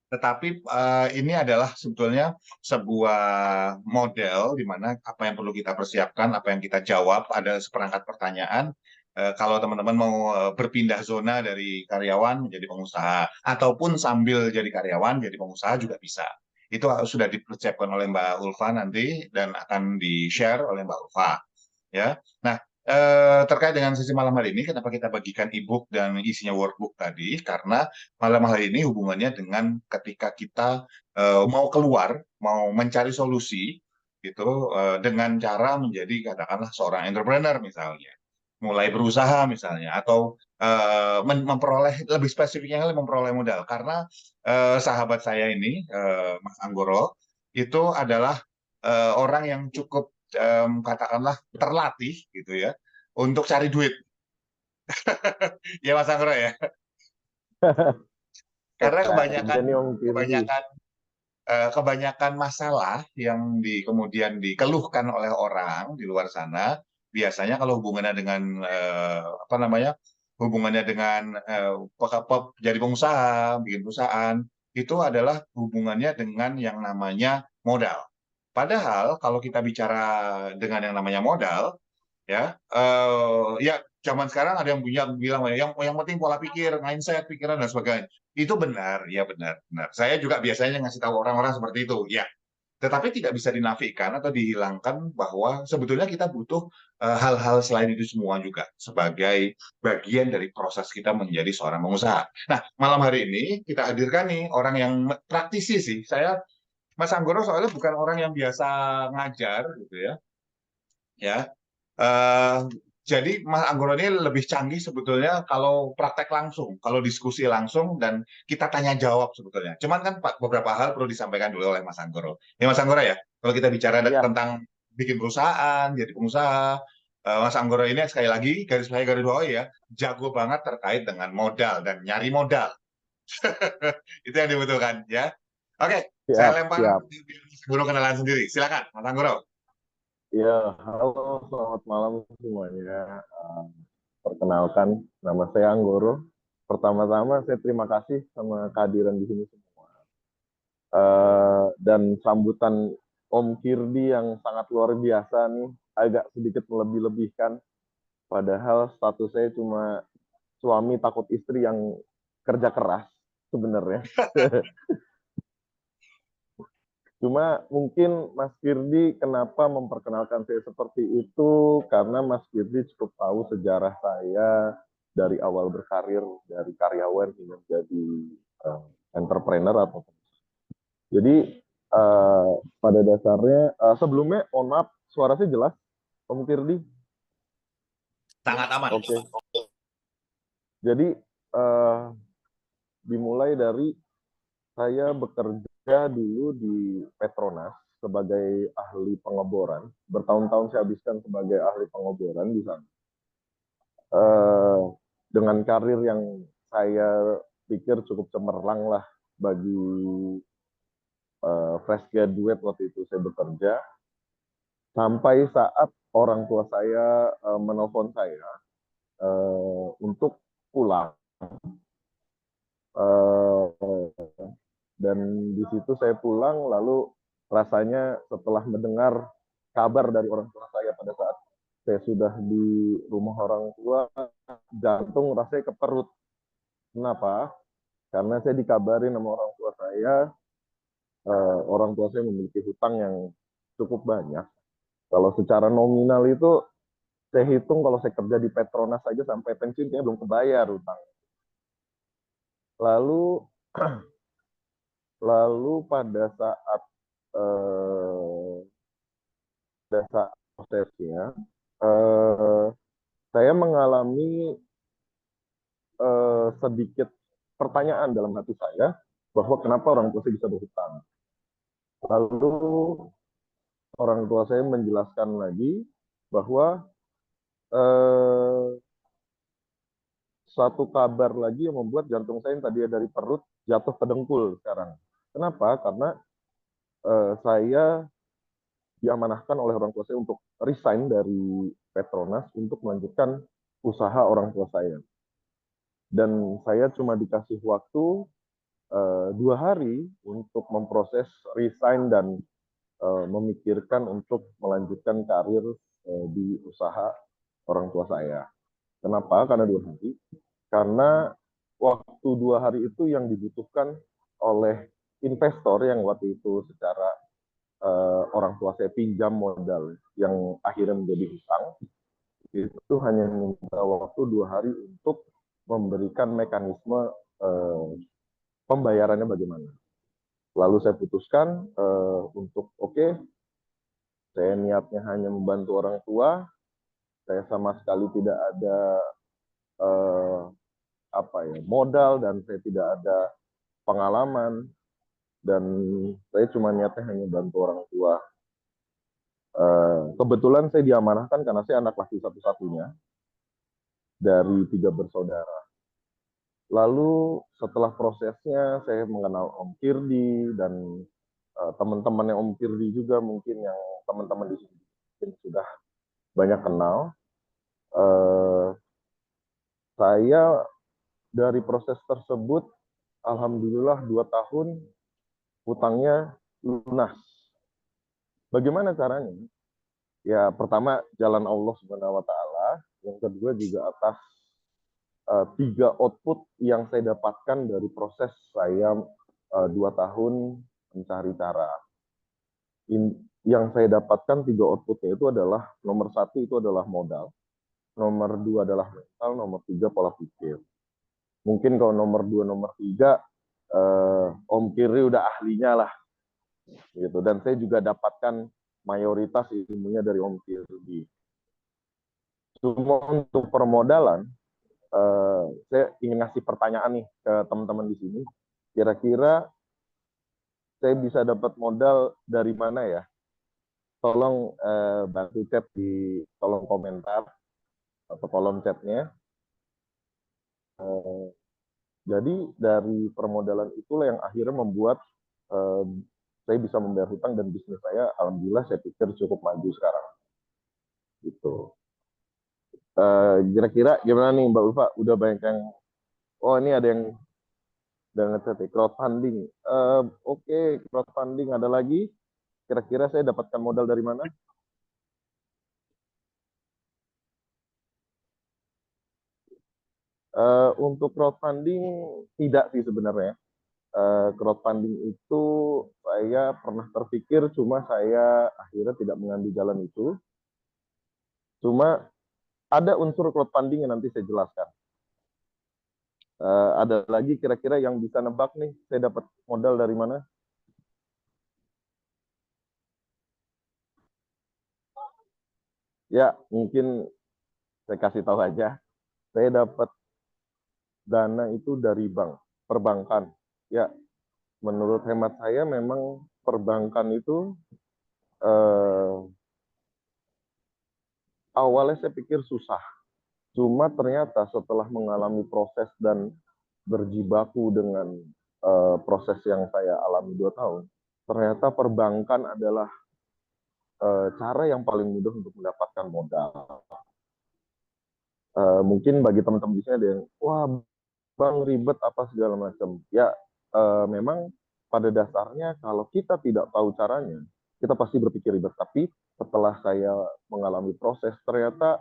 tetapi ini adalah sebetulnya sebuah model di mana apa yang perlu kita persiapkan, apa yang kita jawab, ada seperangkat pertanyaan. Kalau teman-teman mau berpindah zona dari karyawan menjadi pengusaha, ataupun sambil jadi karyawan jadi pengusaha juga bisa. Itu sudah dipersiapkan oleh Mbak Ulfa nanti dan akan di-share oleh Mbak Ulfa. Ya, nah, terkait dengan sesi malam hari ini, kenapa kita bagikan e-book dan isinya workbook tadi? Karena malam hari ini hubungannya dengan ketika kita mau keluar, mau mencari solusi, gitu, dengan cara menjadi katakanlah seorang entrepreneur misalnya, mulai berusaha misalnya, atau memperoleh lebih spesifiknya lagi memperoleh modal. Karena sahabat saya ini, Mas Anggoro, itu adalah orang yang cukup katakanlah terlatih gitu ya untuk cari duit. Ya Mas Anggoro ya. Karena Ya, kebanyakan ini Om Kirdi. kebanyakan kebanyakan masalah yang kemudian dikeluhkan oleh orang di luar sana, biasanya kalau hubungannya dengan apa namanya, hubungannya dengan jadi pengusaha, bikin perusahaan, itu adalah hubungannya dengan yang namanya modal. Padahal kalau kita bicara dengan yang namanya modal, ya ya zaman sekarang ada yang punya bilang yang penting pola pikir, mindset, pikiran dan sebagainya. Itu benar, ya benar, benar. Saya juga biasanya ngasih tahu orang-orang seperti itu, ya. Tetapi tidak bisa dinafikan atau dihilangkan bahwa sebetulnya kita butuh hal-hal selain itu semua juga sebagai bagian dari proses kita menjadi seorang pengusaha. Nah, malam hari ini kita hadirkan nih orang yang praktisi sih. Mas Anggoro soalnya bukan orang yang biasa ngajar gitu ya. Ya, Eh, jadi Mas Anggoro ini lebih canggih sebetulnya kalau praktek langsung, kalau diskusi langsung dan kita tanya jawab sebetulnya. Cuman kan beberapa hal perlu disampaikan dulu oleh Mas Anggoro. Ya Mas Anggoro ya, kalau kita bicara Ya, tentang bikin perusahaan, jadi pengusaha, Mas Anggoro ini sekali lagi garis bawah ya, jago banget terkait dengan modal dan nyari modal. Itu yang dibutuhkan ya. Oke, saya siap, lempar siap. Guru kenalan sendiri. Silakan, Mas Anggoro. Ya, halo, selamat malam semuanya. Perkenalkan, nama saya Anggoro. Pertama-tama, saya terima kasih sama kehadiran di sini semua. Dan sambutan Om Kirdi yang sangat luar biasa nih, agak sedikit melebih-lebihkan. Padahal status saya cuma suami takut istri yang kerja keras sebenarnya. Cuma mungkin Mas Kirdi kenapa memperkenalkan saya seperti itu, karena Mas Kirdi cukup tahu sejarah saya dari awal berkarir, dari karyawan hingga jadi uh, entrepreneur atau jadi pada dasarnya sebelumnya mohon maaf suara saya jelas Om Kirdi. Sangat aman. Oke. Jadi uh, dimulai dari saya bekerja dulu di Petronas sebagai ahli pengeboran. Bertahun-tahun saya habiskan sebagai ahli pengeboran di sana. Eh, dengan karir yang saya pikir cukup cemerlang lah bagi fresh graduate waktu itu saya bekerja. Sampai saat orang tua saya menelpon saya untuk pulang. Eh, dan di situ saya pulang lalu rasanya setelah mendengar kabar dari orang tua saya pada saat saya sudah di rumah orang tua, jantung rasanya ke perut. Kenapa? Karena saya dikabarin sama orang tua saya memiliki hutang yang cukup banyak. Kalau secara nominal itu saya hitung kalau saya kerja di Petronas saja sampai pensiun kayaknya belum kebayar hutang. Lalu lalu eh, pada saat prosesnya eh, saya mengalami sedikit pertanyaan dalam hati saya bahwa kenapa orang tua saya bisa berhutang. Lalu orang tua saya menjelaskan lagi bahwa eh, satu kabar lagi yang membuat jantung saya yang tadi dari perut jatuh ke dengkul sekarang. Kenapa? Karena saya diamanahkan oleh orang tua saya untuk resign dari Petronas untuk melanjutkan usaha orang tua saya. dan saya cuma dikasih waktu 2 hari untuk memproses resign dan memikirkan untuk melanjutkan karir di usaha orang tua saya. Kenapa? Karena 2 hari. Karena waktu 2 hari itu yang dibutuhkan oleh investor yang waktu itu secara orang tua saya pinjam modal yang akhirnya menjadi hutang, itu hanya minta waktu 2 hari untuk memberikan mekanisme pembayarannya bagaimana. Lalu saya putuskan untuk oke, saya niatnya hanya membantu orang tua, saya sama sekali tidak ada modal dan saya tidak ada pengalaman dan saya cuma niatnya hanya bantu orang tua. Kebetulan saya diamanahkan karena saya anak laki satu-satunya dari 3 bersaudara. Lalu setelah prosesnya saya mengenal Om Kirdi dan teman-temannya Om Kirdi juga mungkin yang teman-teman di sini mungkin sudah banyak kenal. Saya dari proses tersebut, alhamdulillah 2 tahun hutangnya lunas. Bagaimana caranya? Ya pertama jalan Allah Subhanahu Wa Taala, yang kedua juga atas 3 output yang saya dapatkan dari proses saya 2 tahun mencari cara. Yang saya dapatkan 3 outputnya itu adalah nomor 1 itu adalah modal, nomor 2 adalah mental, nomor 3 pola pikir. Mungkin kalau nomor 2, nomor 3 Om Kiri udah ahlinya lah, gitu. Dan saya juga dapatkan mayoritas ilmunya dari Om Kiri. Cuma untuk permodalan, saya ingin ngasih pertanyaan nih ke teman-teman di sini. Kira-kira saya bisa dapat modal dari mana ya? Tolong bantu chat di kolom komentar atau kolom chatnya. Jadi dari permodalan itulah yang akhirnya membuat saya bisa membayar hutang dan bisnis saya, alhamdulillah saya pikir cukup maju sekarang. Gitu. Kira-kira gimana nih Mbak Ulfa? Udah banyak yang, oh ini ada yang udah ngechat crowdfunding. Oke, crowdfunding ada lagi. Kira-kira saya dapatkan modal dari mana? Untuk crowdfunding tidak sih sebenarnya. Crowdfunding itu saya pernah terpikir, cuma saya akhirnya tidak mengambil jalan itu. Cuma ada unsur crowdfunding yang nanti saya jelaskan. Ada lagi kira-kira yang bisa nebak nih, saya dapat modal dari mana? Ya, mungkin saya kasih tahu aja. Saya dapat dana itu dari bank, perbankan. Ya, menurut hemat saya memang perbankan itu awalnya saya pikir susah. Cuma ternyata setelah mengalami proses dan berjibaku dengan proses yang saya alami 2 tahun, ternyata perbankan adalah cara yang paling mudah untuk mendapatkan modal. Mungkin bagi teman-teman di sini ada yang, wah bang ribet apa segala macam. Ya memang pada dasarnya kalau kita tidak tahu caranya, kita pasti berpikir ribet. Tapi setelah saya mengalami proses, ternyata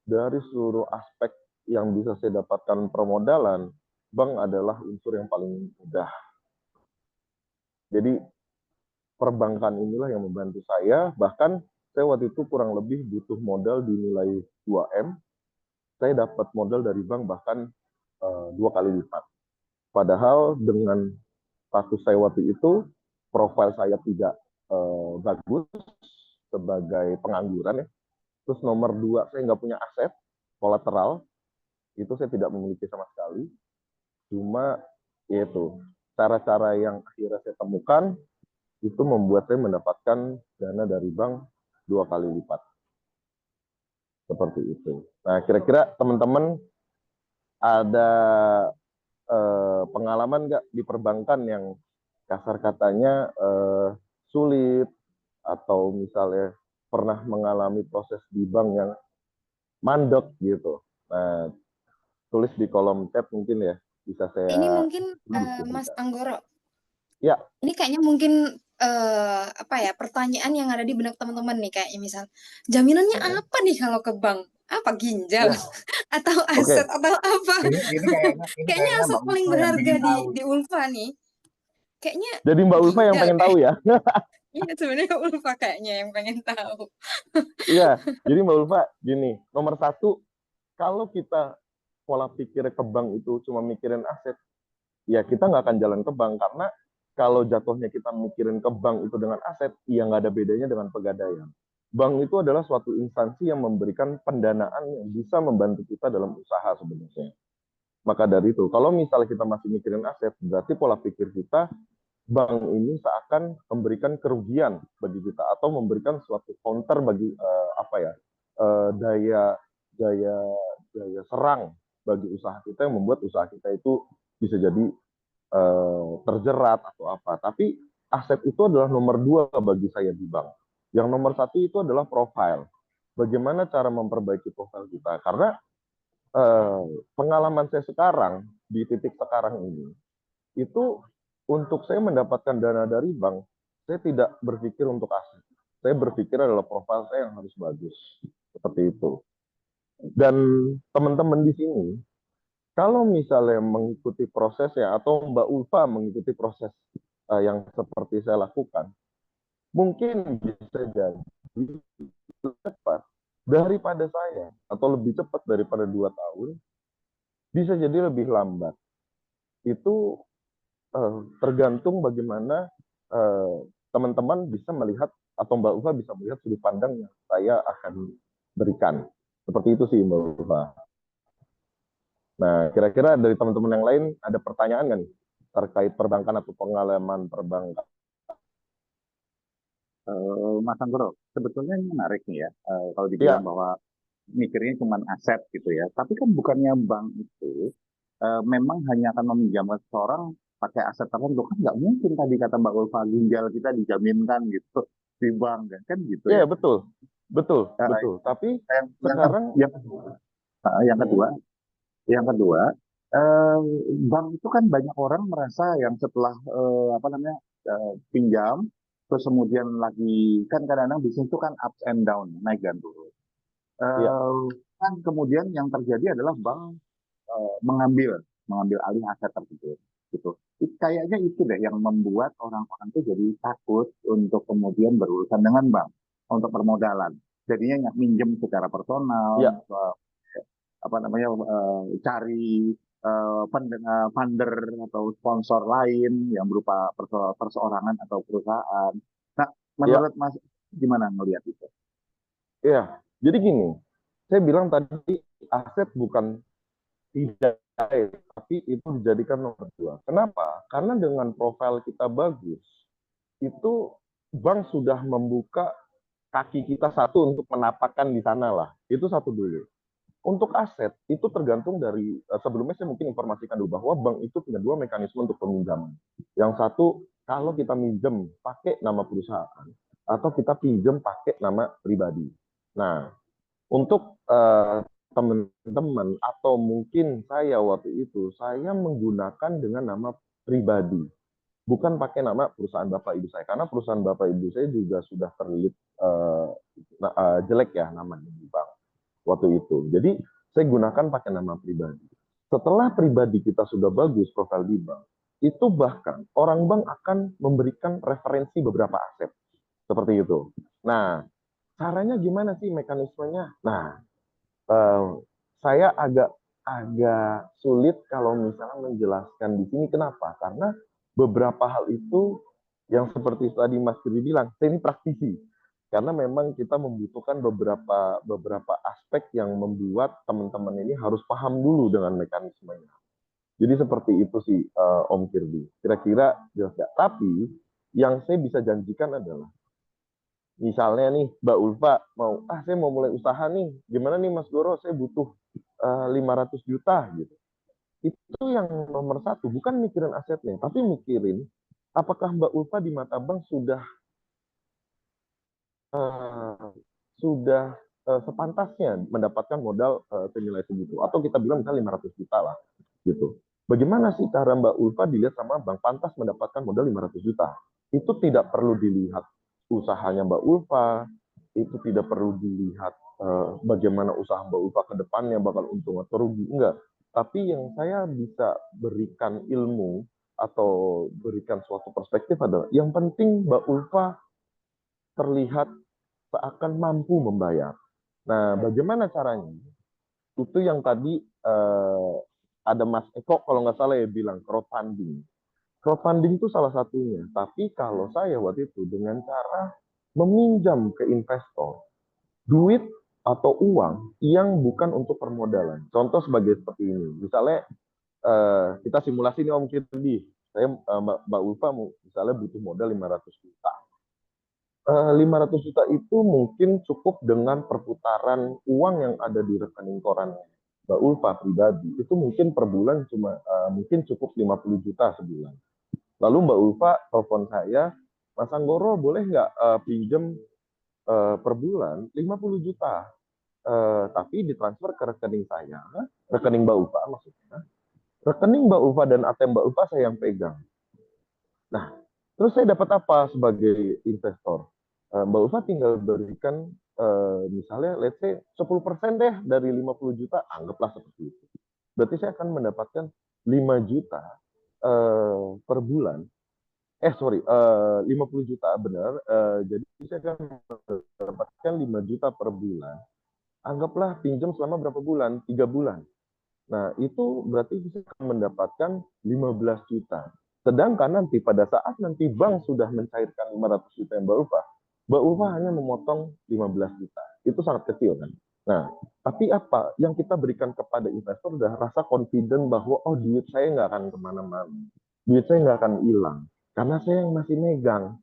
dari seluruh aspek yang bisa saya dapatkan permodalan, bank adalah unsur yang paling mudah. Jadi perbankan inilah yang membantu saya. Bahkan saya waktu itu kurang lebih butuh modal dinilai 2M. Saya dapat modal dari bank bahkan 2 kali lipat. Padahal dengan status saya waktu itu, profil saya tidak bagus sebagai pengangguran ya. Terus nomor 2, saya nggak punya aset, kolateral, itu saya tidak memiliki sama sekali. Cuma itu cara-cara yang akhirnya saya temukan itu membuat saya mendapatkan dana dari bank 2 kali lipat. Seperti itu. Nah, kira-kira teman-teman ada pengalaman nggak di perbankan yang kasar katanya sulit atau misalnya pernah mengalami proses di bank yang mandek gitu. Nah, tulis di kolom chat mungkin ya, bisa Ini saya mungkin tulis Mas juga. Anggoro, Ya, ini kayaknya mungkin apa ya, pertanyaan yang ada di benak teman-teman nih, kayaknya misal, jaminannya apa nih kalau ke bank? Apa ginjal ya, atau aset oke. atau apa? Ini Kayaknya kayaknya aset Mbak paling Ulfa yang berharga pengen tahu. di Ulfa nih, kayaknya Jadi Mbak Ulfa yang ginjal pengen deh. tahu ya? Iya, sebenarnya Ulfa kayaknya yang pengen tahu. Iya, jadi Mbak Ulfa gini, nomor satu, kalau kita pola pikir ke bank itu cuma mikirin aset, ya kita nggak akan jalan ke bank karena kalau jatuhnya kita mikirin ke bank itu dengan aset, ya nggak ada bedanya dengan pegadaian. Bank itu adalah suatu instansi yang memberikan pendanaan yang bisa membantu kita dalam usaha sebenarnya. Maka dari itu, kalau misalnya kita masih mikirin aset, berarti pola pikir kita bank ini seakan memberikan kerugian bagi kita atau memberikan suatu counter bagi apa ya daya daya daya serang bagi usaha kita yang membuat usaha kita itu bisa jadi terjerat atau apa. Tapi aset itu adalah nomor dua bagi saya di bank. Yang nomor satu itu adalah profile. Bagaimana cara memperbaiki profil kita? Karena eh, pengalaman saya sekarang di titik sekarang ini itu untuk saya mendapatkan dana dari bank, saya tidak berpikir untuk aset. Saya berpikir adalah profil saya yang harus bagus. Seperti itu. Dan teman-teman di sini, kalau misalnya mengikuti prosesnya atau Mbak Ulfa mengikuti proses yang seperti saya lakukan, mungkin bisa jadi cepat daripada saya atau lebih cepat daripada 2 tahun, bisa jadi lebih lambat. Itu tergantung bagaimana teman-teman bisa melihat atau Mbak Ulfa bisa melihat sudut pandang yang saya akan berikan. Seperti itu sih Mbak Ulfa. Nah, kira-kira dari teman-teman yang lain ada pertanyaan nggak nih terkait perbankan atau pengalaman perbankan? Mas Anggoro, sebetulnya ini menarik nih ya, kalau dibilang Ya, bahwa mikirnya cuma aset gitu ya. Tapi kan bukannya bank itu memang hanya akan meminjamkan seseorang pakai aset tertentu, kan nggak mungkin tadi kata Mbak Ulfa ginjal kita dijaminkan gitu di bank kan gitu ya ya. betul, betul, Eh, betul. Tapi yang yang sekarang, yang, yang kedua, yang kedua, eh, bank itu kan banyak orang merasa yang setelah apa namanya pinjam, terus kemudian lagi kan kadang-kadang bisnis itu kan ups and down, naik dan turun. ya, Eh, kan kemudian yang terjadi adalah bank mengambil mengambil alih aset tersebut gitu. Kayaknya itu deh yang membuat orang-orang itu jadi takut untuk kemudian berurusan dengan bank untuk permodalan. Jadinya minjem secara personal, ya, apa namanya cari funder atau sponsor lain yang berupa perseorangan atau perusahaan. Nah, ya, menurut Mas gimana ngelihat itu? ya. Jadi gini, saya bilang tadi aset bukan tidak, tapi itu dijadikan nomor dua. Kenapa? Karena dengan profil kita bagus, itu bank sudah membuka kaki kita satu untuk menapakkan di sana lah. Itu satu dulu. Untuk aset, itu tergantung dari, sebelumnya saya mungkin informasikan dulu bahwa bank itu punya dua mekanisme untuk peminjaman. Yang satu, kalau kita minjem pakai nama perusahaan, atau kita pinjam pakai nama pribadi. Nah, untuk teman-teman atau mungkin saya waktu itu, saya menggunakan dengan nama pribadi, bukan pakai nama perusahaan bapak ibu saya, karena perusahaan bapak ibu saya juga sudah terlilit jelek ya namanya di bank waktu itu. Jadi saya gunakan pakai nama pribadi. Setelah pribadi kita sudah bagus profil di bank, itu bahkan orang bank akan memberikan referensi beberapa aset seperti itu. Nah, caranya gimana sih mekanismenya? Nah, eh, saya agak agak sulit kalau misalnya menjelaskan di sini. Kenapa? Karena beberapa hal itu yang seperti tadi Mas Kiri bilang, saya ini praktisi. Karena memang kita membutuhkan beberapa aspek yang membuat teman-teman ini harus paham dulu dengan mekanismenya. Jadi seperti itu sih Om Kirby. Kira-kira jelas nggak? Tapi yang saya bisa janjikan adalah misalnya nih Mbak Ulfa mau saya mau mulai usaha nih, gimana nih Mas Goro, saya butuh 500 juta gitu. Itu yang nomor satu, bukan mikirin asetnya, tapi mikirin apakah Mbak Ulfa di mata bank sudah sepantasnya mendapatkan modal senilai segitu, atau kita bilang misalnya 500 juta lah gitu. Bagaimana sih cara Mbak Ulfa dilihat sama bank pantas mendapatkan modal 500 juta? Itu tidak perlu dilihat usahanya Mbak Ulfa, itu tidak perlu dilihat bagaimana usaha Mbak Ulfa ke depannya bakal untung atau rugi, enggak. Tapi yang saya bisa berikan ilmu atau berikan suatu perspektif adalah yang penting Mbak Ulfa terlihat seakan mampu membayar. Nah, bagaimana caranya? Itu yang tadi ada Mas Eko kalau nggak salah ya bilang crowdfunding. Crowdfunding itu salah satunya. Tapi kalau saya waktu itu dengan cara meminjam ke investor duit atau uang yang bukan untuk permodalan. Contoh sebagai seperti ini. Misalnya kita simulasi nih Om Kirdi. Saya Mbak Ulfa misalnya butuh modal 500 juta. 500 juta itu mungkin cukup dengan perputaran uang yang ada di rekening koran Mbak Ulfa pribadi. Itu mungkin per bulan cuma mungkin cukup 50 juta sebulan. Lalu Mbak Ulfa telepon saya, Mas Anggoro boleh nggak pinjem per bulan 50 juta? Tapi ditransfer ke rekening saya, rekening Mbak Ulfa maksudnya. Rekening Mbak Ulfa dan ATM Mbak Ulfa saya yang pegang. Nah, terus saya dapat apa sebagai investor? Mbak Ulfa tinggal berikan misalnya let's say 10% deh dari 50 juta, anggaplah seperti itu. Berarti saya akan mendapatkan 5 juta per bulan. Sorry, 50 juta benar. Jadi saya akan mendapatkan 5 juta per bulan. Anggaplah pinjam selama berapa bulan? 3 bulan. Nah, itu berarti bisa mendapatkan 15 juta. Sedangkan nanti pada saat nanti bank sudah mencairkan 500 juta yang Mbak Ulfa hanya memotong 15 juta. Itu sangat kecil kan. Nah, tapi apa yang kita berikan kepada investor sudah rasa confident bahwa oh duit saya nggak akan kemana-mana. Duit saya nggak akan hilang. Karena saya yang masih megang.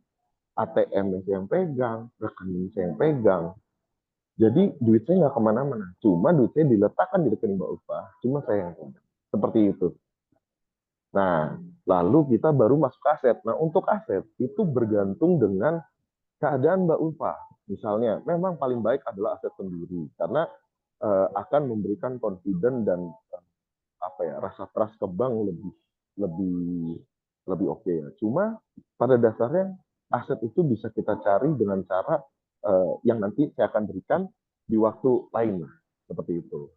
ATM saya yang pegang, rekening saya yang pegang. Jadi duit saya nggak kemana-mana. Cuma duit saya diletakkan di rekening Mbak Ulfa. Cuma saya yang pegang. Seperti itu. Nah, lalu kita baru masuk aset. Nah, untuk aset itu bergantung dengan keadaan Mbak Ulfa. Misalnya, memang paling baik adalah aset sendiri karena akan memberikan confident dan rasa trust ke bank lebih lebih oke ya. Cuma pada dasarnya aset itu bisa kita cari dengan cara yang nanti saya akan berikan di waktu lain lah, seperti itu.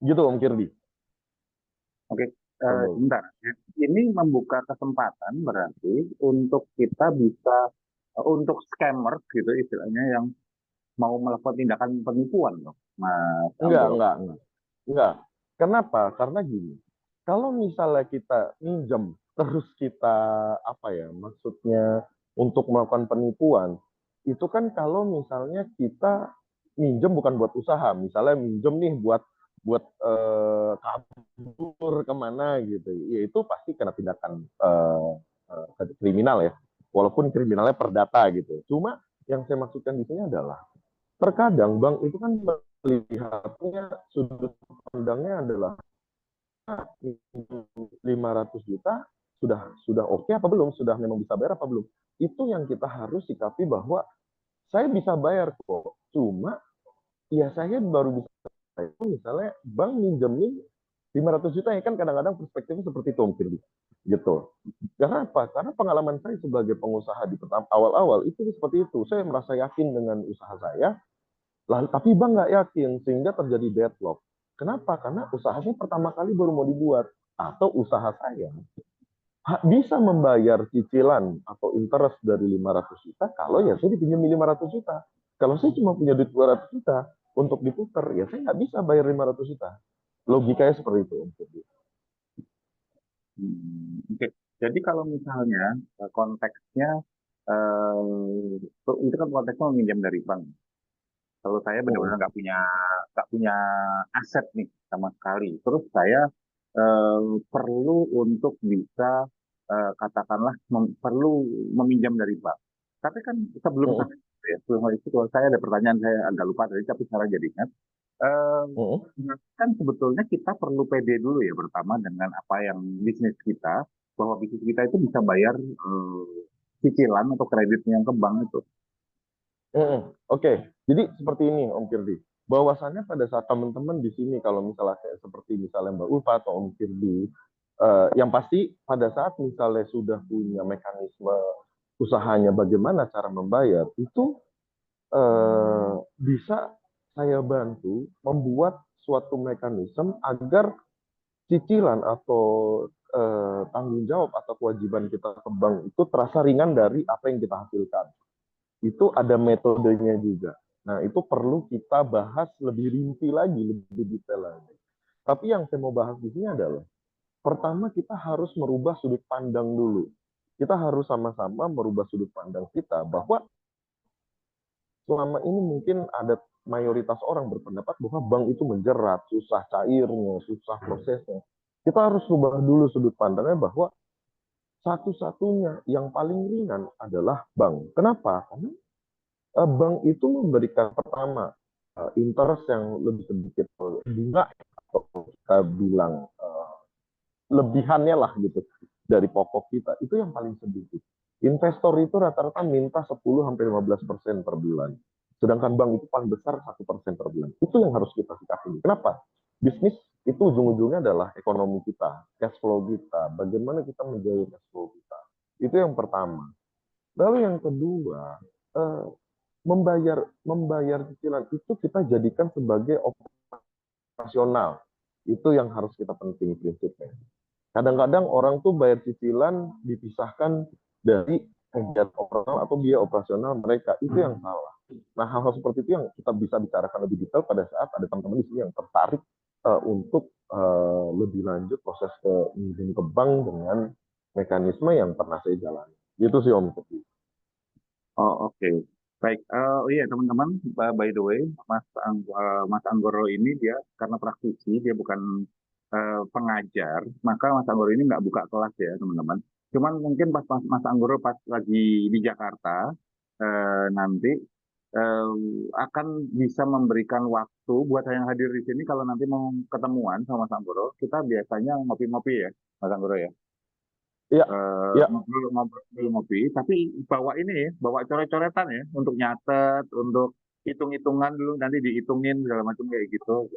Gitu Om Kirdi. Oke, bentar. Ini membuka kesempatan berarti untuk kita bisa untuk scammer gitu istilahnya yang mau melakukan tindakan penipuan loh, Mas Anggoro. Enggak. Kenapa? Karena gini, kalau misalnya kita minjem terus kita maksudnya untuk melakukan penipuan, itu kan kalau misalnya kita minjem bukan buat usaha, misalnya minjem nih buat kabur kemana gitu, ya itu pasti kena tindakan kriminal ya, walaupun kriminalnya perdata gitu. Cuma yang saya maksudkan di sini adalah terkadang bank itu kan melihatnya sudut pandangnya adalah 500 juta sudah oke apa belum, sudah memang bisa bayar apa belum. Itu yang kita harus sikapi bahwa saya bisa bayar kok, cuma ya saya baru bisa bayar misalnya bank minjemin 500 juta ya kan, kadang-kadang perspektifnya seperti itu mungkin gitu. Karena apa? Karena pengalaman saya sebagai pengusaha di awal-awal itu seperti itu. Saya merasa yakin dengan usaha saya, lalu tapi bank nggak yakin sehingga terjadi deadlock. Kenapa? Karena usahanya pertama kali baru mau dibuat, atau usaha saya bisa membayar cicilan atau interest dari 500 juta kalau ya saya dipinjam 500 juta. Kalau saya cuma punya duit 200 juta untuk diputar, ya saya nggak bisa bayar 500 juta. Logikanya seperti itu. Oke. Jadi kalau misalnya konteksnya itu kan konteksnya meminjam dari bank. Kalau saya benar-benar nggak punya aset nih sama sekali. Terus saya perlu untuk bisa katakanlah perlu meminjam dari bank. Tapi kan sebelum sampai itu ya, sebelum itu kalau saya ada pertanyaan saya agak lupa tadi, tapi sekarang jadi ingat. Kan sebetulnya kita perlu pede dulu ya pertama dengan apa yang bisnis kita, bahwa bisnis kita itu bisa bayar cicilan atau kreditnya yang ke bank itu. Oke, jadi seperti ini Om Kirdi. bahwasannya pada saat teman-teman di sini kalau misalnya kayak seperti misalnya Mbak Ulfa atau Om Firdi, yang pasti pada saat misalnya sudah punya mekanisme usahanya bagaimana cara membayar, itu bisa saya bantu membuat suatu mekanisme agar cicilan atau tanggung jawab atau kewajiban kita ke bank itu terasa ringan dari apa yang kita hasilkan. Itu ada metodenya juga. Nah, itu perlu kita bahas lebih rinci lagi, lebih detail lagi. Tapi yang saya mau bahas di sini adalah, pertama kita harus merubah sudut pandang dulu. Kita harus sama-sama merubah sudut pandang kita bahwa selama ini mungkin ada mayoritas orang berpendapat bahwa bank itu menjerat, susah cairnya, susah prosesnya. Kita harus rubah dulu sudut pandangnya bahwa satu-satunya yang paling ringan adalah bank. Kenapa? Karena bank itu memberikan pertama interest yang lebih sedikit, bunga atau kita bilang lebihannya lah gitu dari pokok kita itu yang paling sedikit. Investor itu rata-rata minta 10-15% per bulan. Sedangkan bank itu paling besar 1% per bulan. Itu yang harus kita sikapi. Kenapa? Bisnis itu ujung-ujungnya adalah ekonomi kita, cash flow kita, bagaimana kita menjaga cash flow kita. Itu yang pertama. Lalu yang kedua, eh, membayar cicilan itu kita jadikan sebagai operasional. Itu yang harus kita penting prinsipnya. Kadang-kadang orang tuh bayar cicilan dipisahkan dari kegiatan operasional atau biaya operasional mereka. Itu yang salah. Nah, hal-hal seperti itu yang kita bisa bicarakan lebih detail pada saat ada teman-teman di sini yang tertarik untuk lebih lanjut proses minjem ke bank dengan mekanisme yang pernah saya jalani. Itu sih Om Tepi. Oh, oke. Baik. Oh iya teman-teman, by the way, Mas Anggoro ini dia karena praktisi, dia bukan pengajar, maka Mas Anggoro ini nggak buka kelas ya teman-teman. Cuman mungkin pas Mas Anggoro pas lagi di Jakarta nanti eh, akan bisa memberikan waktu buat yang hadir di sini kalau nanti mau ketemuan sama Mas Anggoro, kita biasanya ngopi-ngopi ya, Mas Anggoro ya. Iya, iya, Ngobrol ngopi, tapi bawa ini ya, bawa coret-coretan ya, untuk nyatet, untuk hitung-hitungan dulu, nanti dihitungin segala macam kayak gitu.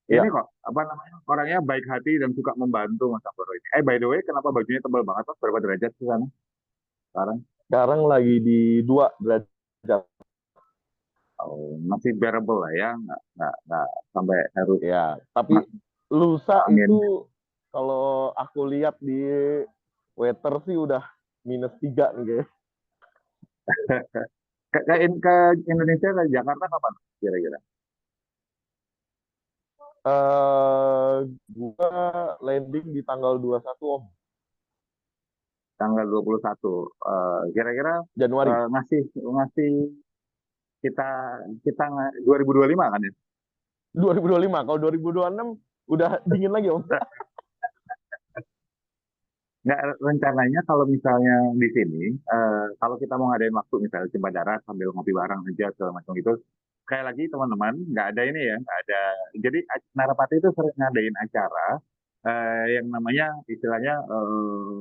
Ini iya. kok, apa namanya, orangnya baik hati dan suka membantu Mas Ambaro ini. By the way, kenapa bajunya tebal banget Mas? Berapa derajat di sana sekarang? Sekarang lagi di 2 derajat. Oh, masih bearable lah ya, nggak sampai harus Ya, tapi masuk lusa angin. itu kalau aku lihat di weather sih udah -3 nih guys. Ke Indonesia, ke Jakarta kapan kira-kira? Gua landing di tanggal 21 Om, Tanggal 21. Kira-kira Januari. ngasih ngasih kita kita 2025 kan ya? 2025. Kalau 2026 udah dingin lagi Om. Nggak, rencananya kalau misalnya di sini, kalau kita mau ngadain waktu misalnya Cimbah Darat sambil ngopi bareng aja segala macam itu, kayak lagi teman-teman nggak ada ini ya, nggak ada. Jadi Narapati itu sering ngadain acara yang namanya istilahnya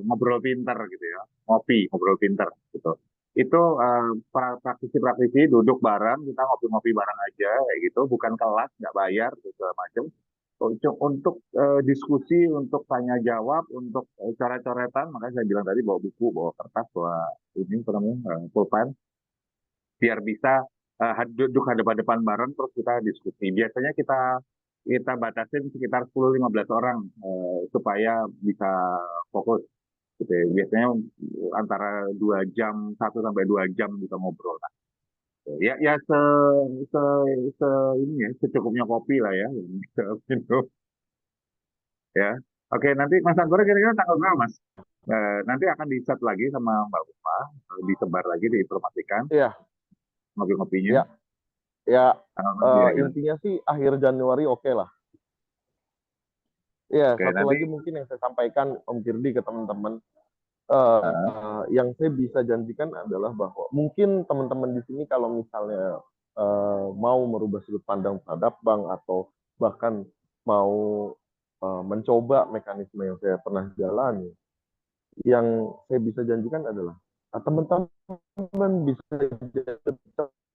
ngobrol pinter gitu ya, ngobrol pinter gitu. Itu praktisi-praktisi duduk bareng, kita ngopi-ngopi bareng aja kayak gitu, bukan kelas, nggak bayar segala macam untuk diskusi, untuk tanya jawab, untuk coret-coretan, makanya saya bilang tadi bawa buku, bawa kertas, bawa ini apa namanya pulpen, biar bisa duduk hadapan-hadapan bareng terus kita diskusi. Biasanya kita kita batasin sekitar 10-15 orang supaya bisa fokus gitu ya. Biasanya antara 1 sampai 2 jam bisa ngobrol. Nah, ya ya se, se ini ya secukupnya kopi lah ya gitu. Ya. Oke, nanti Mas Anggoro kira-kira tanggal berapa, Mas? Nanti akan di-chat lagi sama Mbak Upa, disebar lagi, diinformasikan Iya, ngopi-ngopinya. iya, ya. Tanggal berapa kira-kira? Intinya sih akhir Januari oke lah. Ya, Oke, satu nanti lagi mungkin yang saya sampaikan Om Firdi ke teman-teman, uh, yang saya bisa janjikan adalah bahwa mungkin teman-teman di sini kalau misalnya mau merubah sudut pandang terhadap bank atau bahkan mau mencoba mekanisme yang saya pernah jalani, yang saya bisa janjikan adalah teman-teman bisa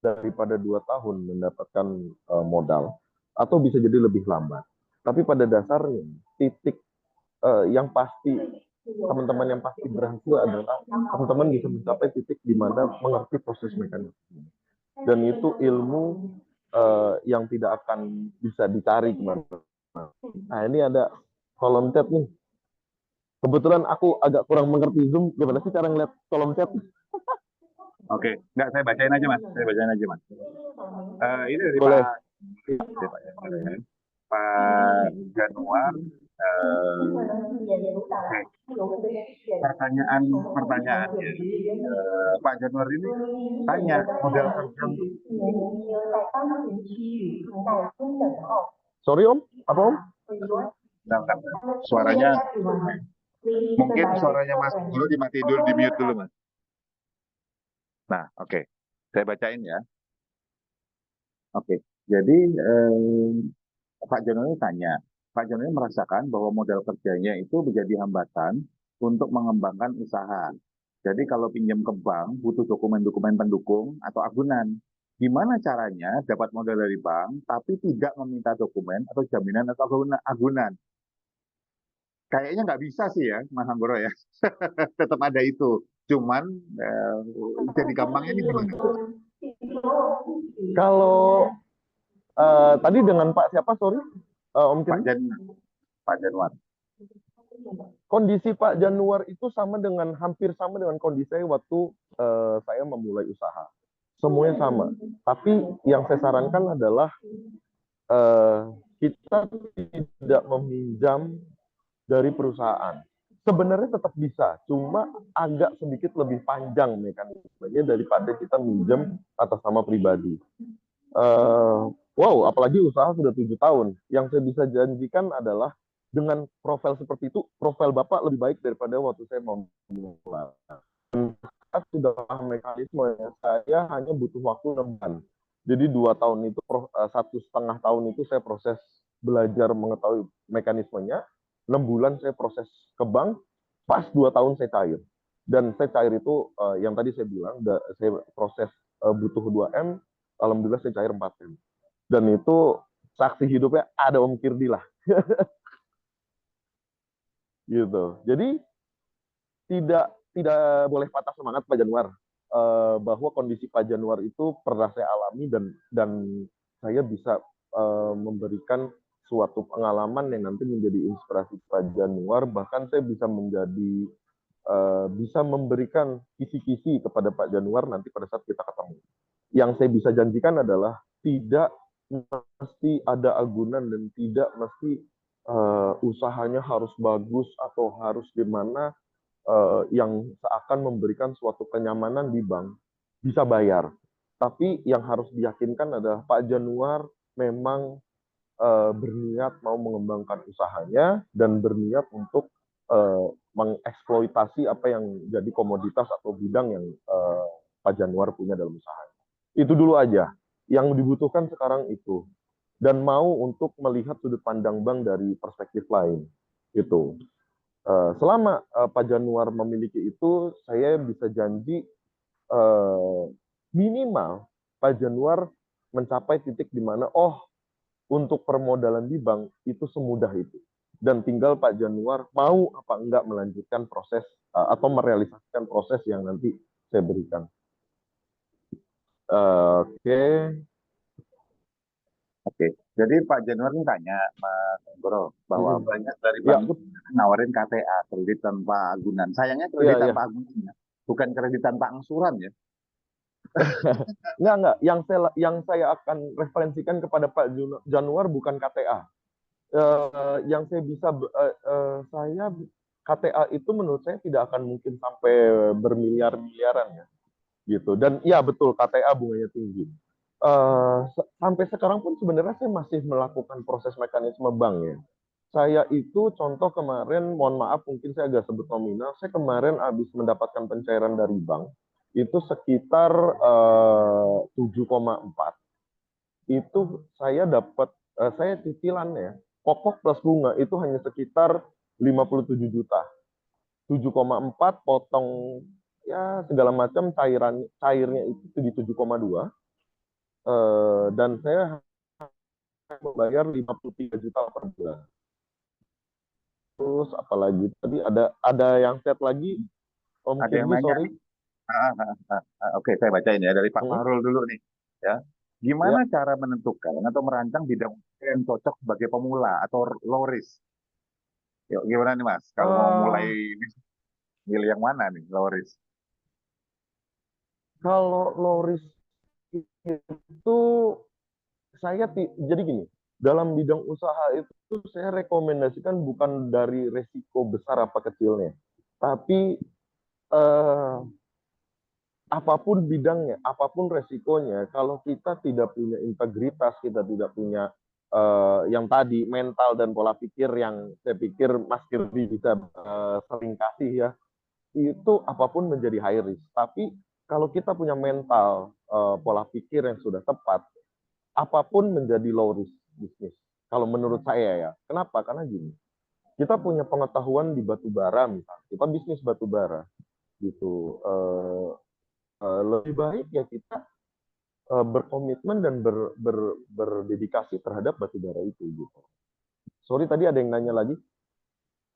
daripada 2 tahun mendapatkan modal, atau bisa jadi lebih lambat. Tapi pada dasarnya titik yang pasti, teman-teman yang pasti berhasil adalah teman-teman bisa mencapai titik di mana mengerti proses mekanisme. Dan itu ilmu yang tidak akan bisa dicari kemana. Nah, ini ada kolom chat nih. Kebetulan aku agak kurang mengerti Zoom. Gimana sih cara ngeliat kolom chat? Oke, nggak, saya bacain aja mas. Saya bacain aja mas. Ini dari Boleh. Pak Januar. Pertanyaannya, Pak Januar ini tanya modal kerja untuk. Sorry Om, apa Om? Bentar. Suaranya, mungkin suaranya Mas dulu dimatiin dulu, di mute dulu Mas. Nah, oke. Saya bacain ya. Oke, jadi Pak Jono ini tanya, Pak Jono ini merasakan bahwa modal kerjanya itu menjadi hambatan untuk mengembangkan usaha. Jadi kalau pinjam ke bank butuh dokumen-dokumen pendukung atau agunan. Gimana caranya dapat modal dari bank tapi tidak meminta dokumen atau jaminan atau agunan? Kayaknya nggak bisa sih ya, Mas Anggoro ya. Tetap ada itu. Cuman jadi gampangnya ini gimana? Kalau tadi dengan Pak siapa, sorry? Om Kim? Pak Januar. Kondisi Pak Januar itu hampir sama dengan kondisi saya waktu saya memulai usaha. Semuanya sama. Tapi yang saya sarankan adalah kita tidak meminjam dari perusahaan. Sebenarnya tetap bisa, cuma agak sedikit lebih panjang mekanismenya daripada kita minjem atas nama pribadi. Wow, apalagi usaha sudah 7 tahun. Yang saya bisa janjikan adalah dengan profil seperti itu, profil Bapak lebih baik daripada waktu saya mau mulai. Saya sudah paham mekanismenya, saya hanya butuh waktu 6 bulan. Jadi 2 tahun itu, 1,5 tahun itu saya proses belajar mengetahui mekanismenya, 6 bulan saya proses ke bank, pas 2 tahun saya cair. Dan saya cair itu, yang tadi saya bilang, saya proses butuh 2M, alhamdulillah saya cair 4M. Dan itu saksi hidupnya ada Om Kirdi lah. Gitu. Jadi tidak boleh patah semangat Pak Januar, bahwa kondisi Pak Januar itu pernah saya alami dan saya bisa memberikan suatu pengalaman yang nanti menjadi inspirasi Pak Januar, bahkan saya bisa bisa memberikan kisi-kisi kepada Pak Januar nanti pada saat kita ketemu. Yang saya bisa janjikan adalah tidak mesti ada agunan dan tidak mesti usahanya harus bagus atau harus gimana, yang seakan memberikan suatu kenyamanan di bank bisa bayar. Tapi yang harus diyakinkan adalah Pak Januar memang berniat mau mengembangkan usahanya dan berniat untuk mengeksploitasi apa yang jadi komoditas atau bidang yang Pak Januar punya dalam usahanya. Itu dulu aja. Yang dibutuhkan sekarang itu. Dan mau untuk melihat sudut pandang bank dari perspektif lain. Gitu. Selama Pak Januar memiliki itu, saya bisa janji minimal Pak Januar mencapai titik di mana, untuk permodalan di bank itu semudah itu. Dan tinggal Pak Januar mau apa enggak melanjutkan proses atau merealisasikan proses yang nanti saya berikan. Oke. Oke, jadi Pak Januar ini tanya Mas Anggoro bahwa banyak dari bank itu nawarin KTA, kredit tanpa agunan. Sayangnya kredit tanpa agunan, bukan kredit tanpa angsuran ya. Enggak. Yang saya akan referensikan kepada Pak Januar bukan KTA. Yang saya bisa, KTA itu menurut saya tidak akan mungkin sampai bermiliar-miliaran ya, gitu. Dan ya betul KTA bunganya tinggi. Sampai sekarang pun sebenarnya saya masih melakukan proses mekanisme bank ya. Saya itu contoh kemarin, mohon maaf mungkin saya agak sebut nominal, saya kemarin habis mendapatkan pencairan dari bank, itu sekitar 7,4. Itu saya dapat, saya cicilan ya, pokok plus bunga itu hanya sekitar 57 juta. 7,4 potong ya segala macam cairnya itu di 7,2. dan saya membayar 53 juta per bulan. Terus apalagi tadi ada yang set lagi Om Ada yang Kirby, nanya sorry. nih. Oke, saya bacain ya dari Pak Hmm, Fahrul dulu nih. Ya, ya. gimana cara menentukan atau merancang bidang usaha yang cocok sebagai pemula atau low risk? Yuk, gimana nih Mas? Kalau mau mulai Eh, bisnis, milih yang mana nih low risk? Kalau Loris itu jadi gini, dalam bidang usaha itu saya rekomendasikan bukan dari resiko besar apa kecilnya, tapi eh, apapun bidangnya, apapun resikonya, kalau kita tidak punya integritas, kita tidak punya yang tadi mental dan pola pikir yang saya pikir Mas Kirby bisa sering kasih ya, itu apapun menjadi high risk. Tapi kalau kita punya mental, pola pikir yang sudah tepat, apapun menjadi low risk bisnis. Kalau menurut saya ya, kenapa? Karena gini, kita punya pengetahuan di batu bara misalnya, kita bisnis batu bara gitu. Lebih baik ya kita berkomitmen dan berdedikasi terhadap batu bara itu gitu. Sorry tadi ada yang nanya lagi,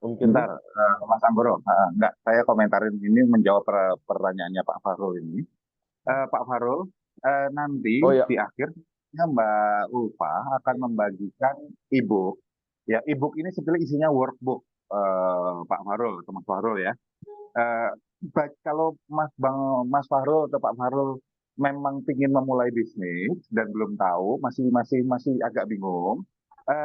Om Kirby. Bentar, Mas Anggoro. Enggak, saya komentarin ini menjawab pertanyaannya Pak Fahrul ini. Pak Fahrul, nanti Oh ya, di akhirnya Mbak Ulfa akan membagikan e-book. Ya, e-book ini sebetulnya isinya workbook, Pak Fahrul atau Mas Fahrul ya. Eh, Kalau Mas Fahrul atau Pak Fahrul memang ingin memulai bisnis dan belum tahu, masih agak bingung,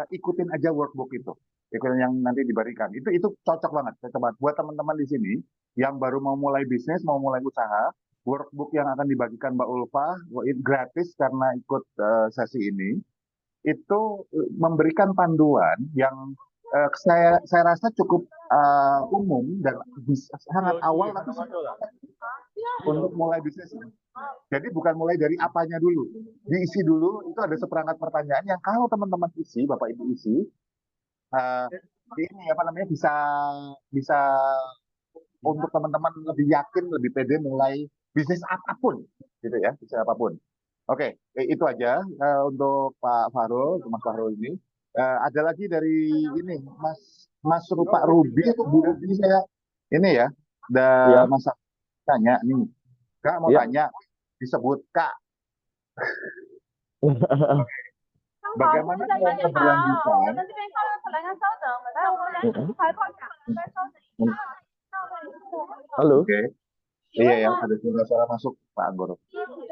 ikutin aja workbook itu. Ikutin yang nanti diberikan. Itu cocok banget, cocok banget. Buat teman-teman di sini yang baru mau mulai bisnis, mau mulai usaha, workbook yang akan dibagikan Mbak Ulfa gratis karena ikut sesi ini itu memberikan panduan yang saya rasa cukup umum dan sangat awal tapi untuk mulai bisnis. Jadi bukan mulai dari apanya dulu, diisi dulu. Itu ada seperangkat pertanyaan yang kalau teman-teman isi, Bapak Ibu isi, uh, ini apa namanya bisa bisa untuk teman-teman lebih yakin, lebih pede mulai bisnis apapun, gitu ya, bisnis apapun. Oke, itu aja untuk Pak Fahrul, Mas Fahrul ini. Ada lagi dari ini, Mas Pak Ruby atau Bu Ruby saya ini ya, ya, Mas tanya nih, Kak mau ya. tanya, disebut Kak, bagaimana cara keberlanjutan? Halo. Oke, iya ya, ada suara-suara masuk Pak Anggoro.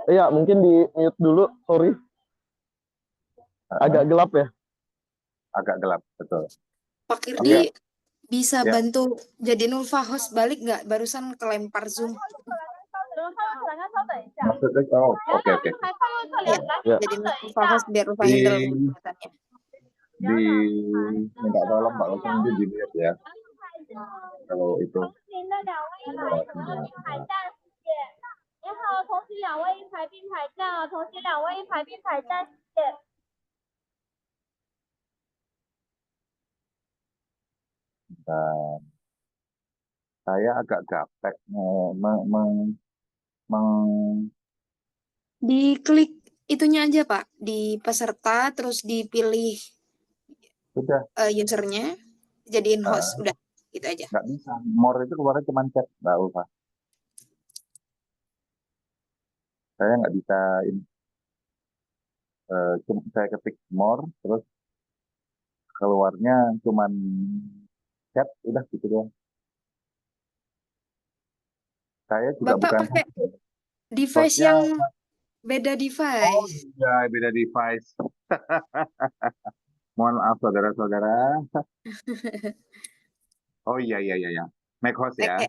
Iya, mungkin di mute dulu, sorry. Agak gelap ya. Agak gelap, betul. Pak Oke, Kirdi bisa ya. bantu jadi Nulfa host balik nggak? Barusan kelempar Zoom. Maksudnya, oke. Ya, Ya. jadi Nulfa host biar Nulfa Di handle kegiatannya. di minta tolong Mbak Ulfa nanti dilihat ya, kalau itu. Nah, saya agak gaptek Diklik itunya aja Pak, di peserta terus dipilih sudah usernya, jadiin host, eh, udah gitu aja. nggak bisa. More itu keluarnya cuma chat Mbak Ulfa. Saya nggak bisa ini. Cuma saya ketik more terus keluarnya cuman chat udah gitu doang. Saya juga Bapak bukan pakai device hostnya. yang beda Oh device. iya, beda device. Mohon maaf saudara-saudara. Oh iya. Make host ya. Oke,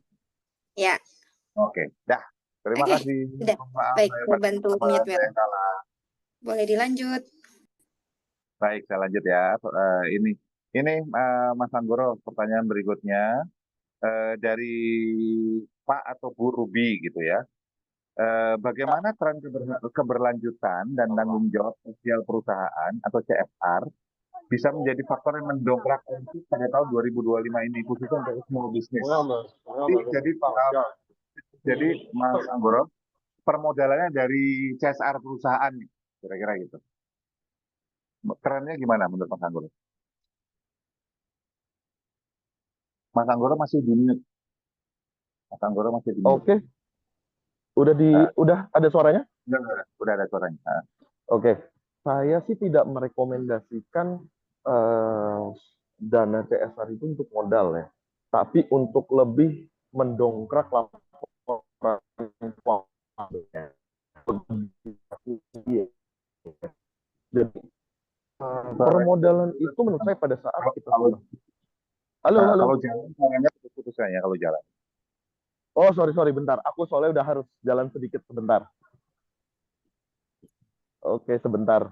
ya. Oke, dah. Terima Oke, kasih. udah. Maaf Baik, saya saya bantu teman-teman mute. saya salah. Boleh dilanjut. Baik, saya lanjut ya. Ini Mas Anggoro, pertanyaan berikutnya dari Pak atau Bu Ruby gitu ya. Bagaimana tren keberlanjutan dan tanggung jawab sosial perusahaan atau CSR bisa menjadi faktor yang mendongkrak untuk pada tahun 2025 ini khususnya untuk small business. Jadi Mas Anggoro, permodalannya dari CSR perusahaan Kira-kira gitu. Trennya gimana menurut Mas Anggoro? Mas Anggoro masih di mute. Mas Anggoro masih di mute. Oke, Nah, udah ada suaranya? udah ada suaranya. Nah, Oke, saya sih tidak merekomendasikan eh, dana CSR itu untuk modal ya, tapi untuk lebih mendongkrak laporan keuangannya. Jadi suaranya, permodalan itu menurut saya pada saat kalau, kita kalau, sudah, halo nah, halo, kalau jalan, suaranya putus-putus kayaknya kalau jalan. oh sorry bentar, aku soalnya udah harus jalan sedikit sebentar. Oke sebentar.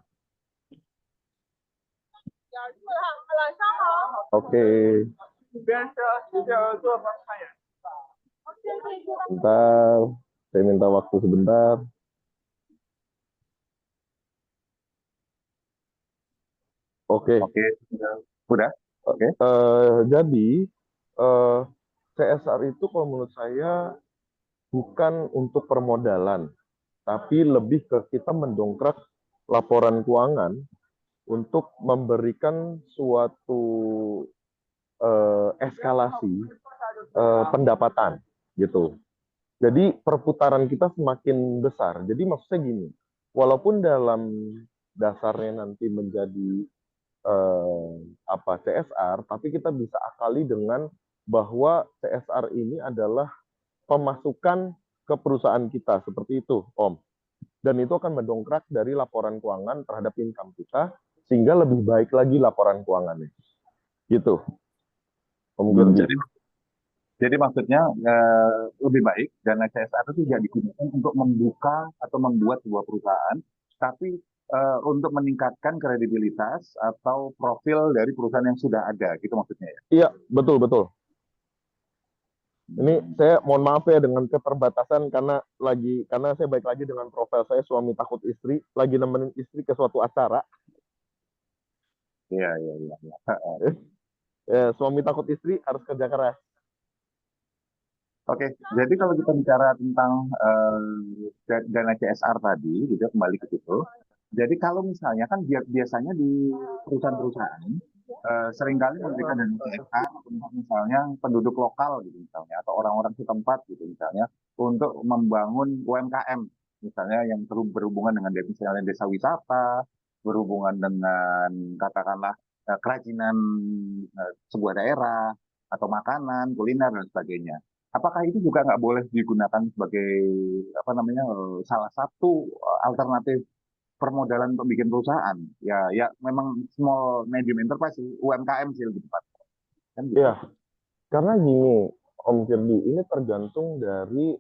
Oke, sebentar. Saya minta waktu sebentar. Oke. Oke, udah. Oke. Jadi CSR itu kalau menurut saya bukan untuk permodalan, tapi lebih ke kita mendongkrak laporan keuangan untuk memberikan suatu eskalasi pendapatan gitu. Jadi perputaran kita semakin besar. Jadi maksudnya gini, walaupun dalam dasarnya nanti menjadi CSR, tapi kita bisa akali dengan bahwa CSR ini adalah pemasukan ke perusahaan kita seperti itu, Om. Dan itu akan mendongkrak dari laporan keuangan terhadap income kita sehingga lebih baik lagi laporan keuangannya. Gitu, Om Girdi. Jadi maksudnya lebih baik dana CSR itu tidak digunakan untuk membuka atau membuat sebuah perusahaan, tapi untuk meningkatkan kredibilitas atau profil dari perusahaan yang sudah ada, gitu maksudnya ya. Iya, betul betul. Ini saya mohon maaf ya dengan keterbatasan karena saya baik lagi dengan profil saya suami takut istri, lagi nemenin istri ke suatu acara. Iya, iya, iya. Iya. Suami takut istri harus kerja keras. Oke, jadi kalau kita bicara tentang dana CSR tadi, gitu ya, kembali ke situ. Jadi kalau misalnya kan biasanya di perusahaan-perusahaan seringkali memberikan dana CSR untuk misalnya penduduk lokal gitu misalnya atau orang-orang setempat gitu misalnya untuk membangun UMKM misalnya yang berhubungan dengan misalnya desa wisata, berhubungan dengan katakanlah kerajinan sebuah daerah atau makanan, kuliner dan sebagainya. Apakah itu juga nggak boleh digunakan sebagai apa namanya salah satu alternatif permodalan untuk bikin perusahaan? Ya, ya memang small medium enterprise sih, UMKM sih lebih tepat kan gitu. Ya, karena gini, Om Firdi, ini tergantung dari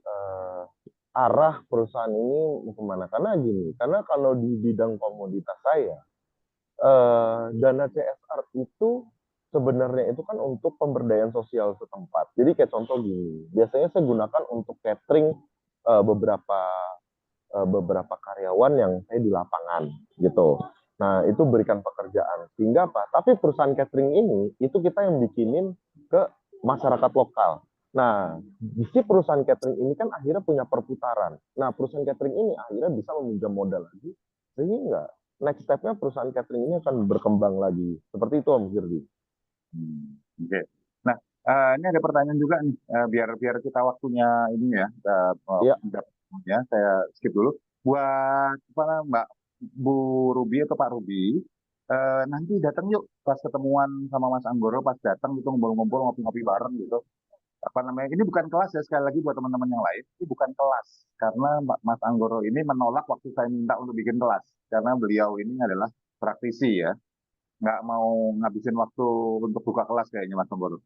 arah perusahaan ini mau kemana. Karena gini, karena kalau di bidang komoditas saya, dana CSR itu sebenarnya itu kan untuk pemberdayaan sosial setempat. Jadi kayak contoh gini, biasanya saya gunakan untuk catering beberapa beberapa karyawan yang saya di lapangan gitu. Nah, itu berikan pekerjaan. Sehingga apa? Tapi perusahaan catering ini itu kita yang bikinin ke masyarakat lokal. Nah, si perusahaan catering ini kan akhirnya punya perputaran. Nah, perusahaan catering ini akhirnya bisa meminjam modal lagi sehingga next step-nya perusahaan catering ini akan berkembang lagi. Seperti itu Om Girdi. Oke. Nah, ini ada pertanyaan juga nih, biar biar kita waktunya ini ya, Iya, ya saya skip dulu. Buat apa Mbak Bu Ruby atau Pak Ruby, nanti datang yuk pas ketemuan sama Mas Anggoro, pas datang gitu ngumpul-ngumpul ngopi-ngopi bareng gitu. Apa namanya? Ini bukan kelas ya sekali lagi buat teman-teman yang lain. Ini bukan kelas karena Mas Anggoro ini menolak waktu saya minta untuk bikin kelas karena beliau ini adalah praktisi ya, nggak mau ngabisin waktu untuk buka kelas kayaknya Mas Anggoro.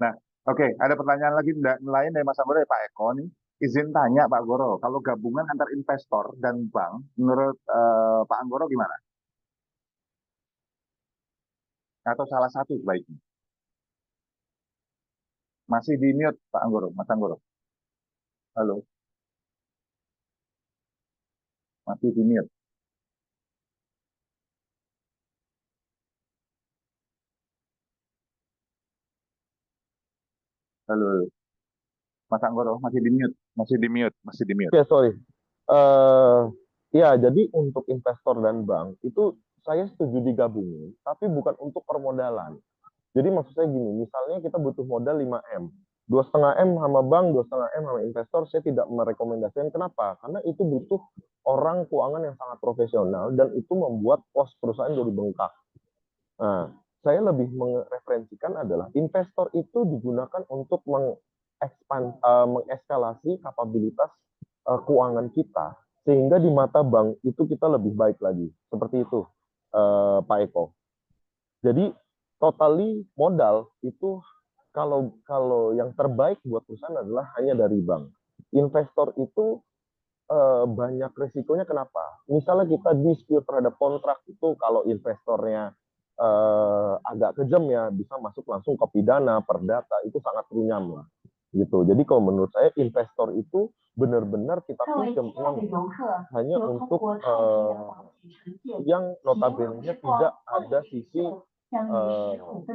Nah, oke, ada pertanyaan lagi lain dari Mas Anggoro ya Pak Eko nih. Izin tanya Pak Goro, kalau gabungan antar investor dan bank, menurut Pak Anggoro gimana? Atau salah satu sebaiknya? Masih di mute Pak Anggoro, Mas Anggoro. Halo, masih di mute. Halo, Mas Anggoro masih di mute, masih di mute, masih di mute. oke, sorry. Eh, Iya, jadi untuk investor dan bank itu saya setuju digabungin, tapi bukan untuk permodalan. Jadi maksud saya gini, misalnya kita butuh modal 5M, 2,5M sama bank, 2,5M sama investor, saya tidak merekomendasikan. Kenapa? Karena itu butuh orang keuangan yang sangat profesional dan itu membuat pos perusahaan jadi bengkak. Nah, saya lebih mereferensikan adalah investor itu digunakan untuk mengeskalasi kapabilitas keuangan kita sehingga di mata bank itu kita lebih baik lagi. Seperti itu, Pak Eko. Jadi totally modal itu kalau kalau yang terbaik buat perusahaan adalah hanya dari bank. Investor itu banyak risikonya. Kenapa? Misalnya kita dispute terhadap kontrak itu, kalau investornya agak kejam ya bisa masuk langsung ke pidana, perdata, itu sangat runyam lah gitu. Jadi kalau menurut saya investor itu benar-benar kita pinjam uang hanya untuk yang notabene tidak ada sisi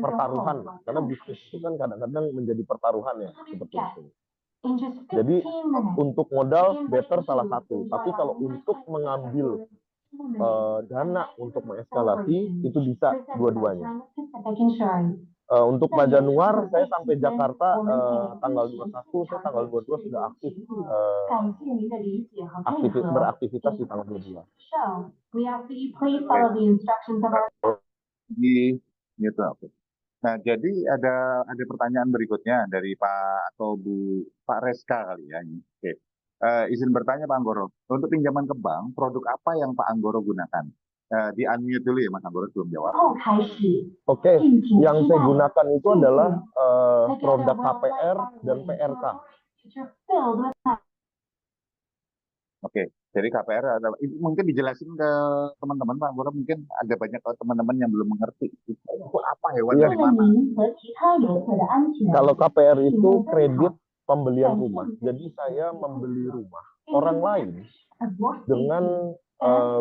pertaruhan, karena bisnis itu kan kadang-kadang menjadi pertaruhan ya, seperti itu. Jadi untuk modal better salah satu, tapi kalau untuk mengambil dana untuk mengeskalasi itu bisa dua-duanya. Untuk Pak Januar saya sampai Jakarta tanggal 21, saya tanggal 22 sudah aktif beraktivitas di tanggal 22. Di gitu. Nah, jadi ada pertanyaan berikutnya dari Pak atau Bu Pak Reska kali ya ini. Oke. Izin bertanya Pak Anggoro, untuk pinjaman ke bank, produk apa yang Pak Anggoro gunakan? Di unmute dulu ya Mas Anggoro sebelum jawab. Oke, yang saya gunakan itu adalah produk KPR dan PRK. Oke, jadi KPR mungkin dijelasin ke teman-teman Pak Anggoro, mungkin ada banyak teman-teman yang belum mengerti itu apa, hewan dari mana. Kalau KPR itu kredit pembelian rumah. Jadi saya membeli rumah orang lain dengan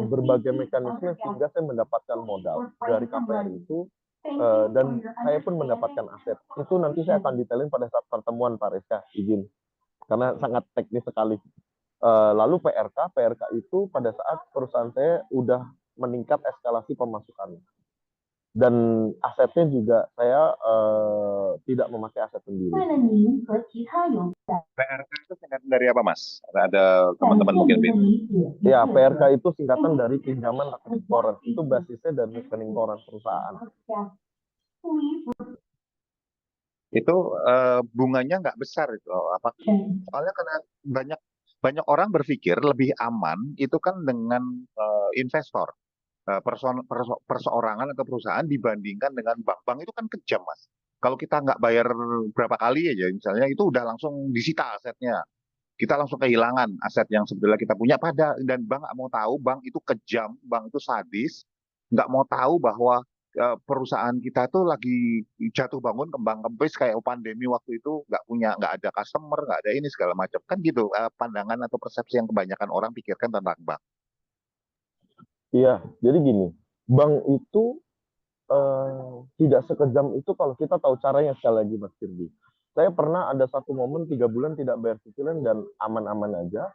berbagai mekanisme sehingga saya mendapatkan modal dari KPR itu, dan saya pun mendapatkan aset. Itu nanti saya akan detailin pada saat pertemuan Pak Reska, izin, karena sangat teknis sekali. Lalu PRK itu pada saat perusahaan saya udah meningkat eskalasi pemasukannya. Dan asetnya juga saya tidak memakai aset sendiri. PRK itu singkatan dari apa Mas? Ada teman-teman mungkin bingung. Ya, PRK itu singkatan dari pinjaman rekening koran. Itu basisnya dari rekening koran perusahaan. Itu bunganya nggak besar itu. Apa? Soalnya karena banyak orang berpikir lebih aman itu kan dengan investor. Perseorangan atau perusahaan dibandingkan dengan bank. Bank itu kan kejam, Mas. Kalau kita nggak bayar berapa kali aja, misalnya itu udah langsung disita asetnya. Kita langsung kehilangan aset yang sebetulnya kita punya dan bank nggak mau tahu, bank itu kejam, bank itu sadis, nggak mau tahu bahwa perusahaan kita tuh lagi jatuh bangun, kembang kempis kayak pandemi waktu itu, nggak ada customer, nggak ada ini segala macam kan gitu, pandangan atau persepsi yang kebanyakan orang pikirkan tentang bank. Iya, jadi gini, bank itu tidak sekejam itu kalau kita tahu caranya. Sekali lagi Mas Firdi, saya pernah ada satu momen 3 bulan tidak bayar cicilan dan aman-aman aja.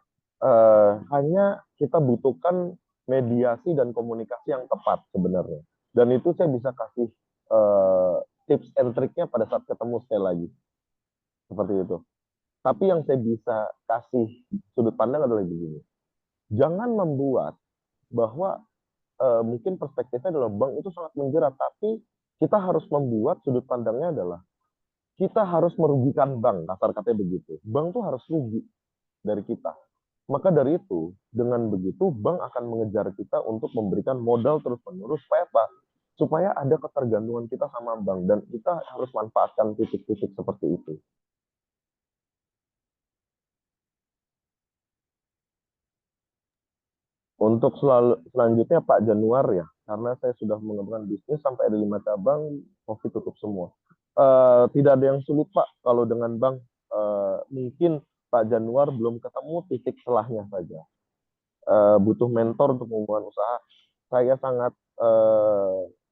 Hanya kita butuhkan mediasi dan komunikasi yang tepat sebenarnya. Dan itu saya bisa kasih tips and triknya pada saat ketemu sekali lagi. Seperti itu. Tapi yang saya bisa kasih sudut pandang adalah begini. Jangan membuat bahwa mungkin perspektifnya adalah bank itu sangat menjerat, tapi kita harus membuat sudut pandangnya adalah kita harus merugikan bank, kasar katanya begitu. Bank tuh harus rugi dari kita. Maka dari itu, dengan begitu bank akan mengejar kita untuk memberikan modal terus-menerus supaya apa? Supaya ada ketergantungan kita sama bank, dan kita harus manfaatkan titik-titik seperti itu. Untuk selanjutnya Pak Januar ya, karena saya sudah mengembangkan bisnis sampai ada 5 cabang, COVID tutup semua. Tidak ada yang sulit Pak kalau dengan bank. Mungkin Pak Januar belum ketemu titik celahnya saja. Butuh mentor untuk membangun usaha. Saya sangat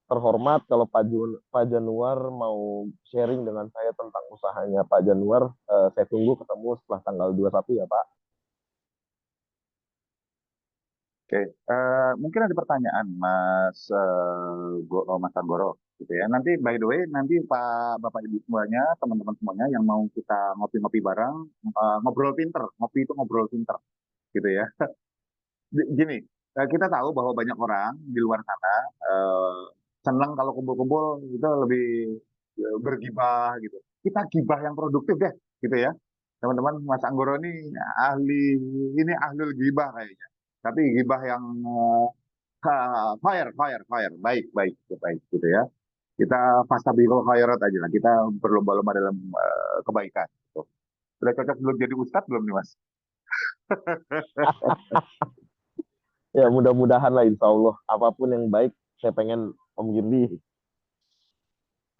terhormat kalau Pak Januar mau sharing dengan saya tentang usahanya Pak Januar. Saya tunggu ketemu setelah tanggal 21 ya Pak. Oke, mungkin ada pertanyaan Mas Anggoro, gitu ya. Nanti by the way, nanti Bapak Ibu semuanya, teman-teman semuanya yang mau kita ngopi-ngopi bareng, ngobrol pinter, ngopi itu ngobrol pinter, gitu ya. Gini, kita tahu bahwa banyak orang di luar sana eh, senang kalau kumpul-kumpul itu lebih bergibah gitu. Kita gibah yang produktif deh, gitu ya. Teman-teman, Mas Anggoro ahli, ini ahli gibah kayaknya. Tapi gibah yang fire, fire, fire, baik, baik, baik, gitu ya. Kita fastabiqul khairat aja lah. Kita berlomba-lomba dalam kebaikan. Gitu. Sudah cocok belum jadi ustadz belum nih Mas? Ya mudah-mudahan lah insya Allah. Apapun yang baik, saya pengen Om Girdi.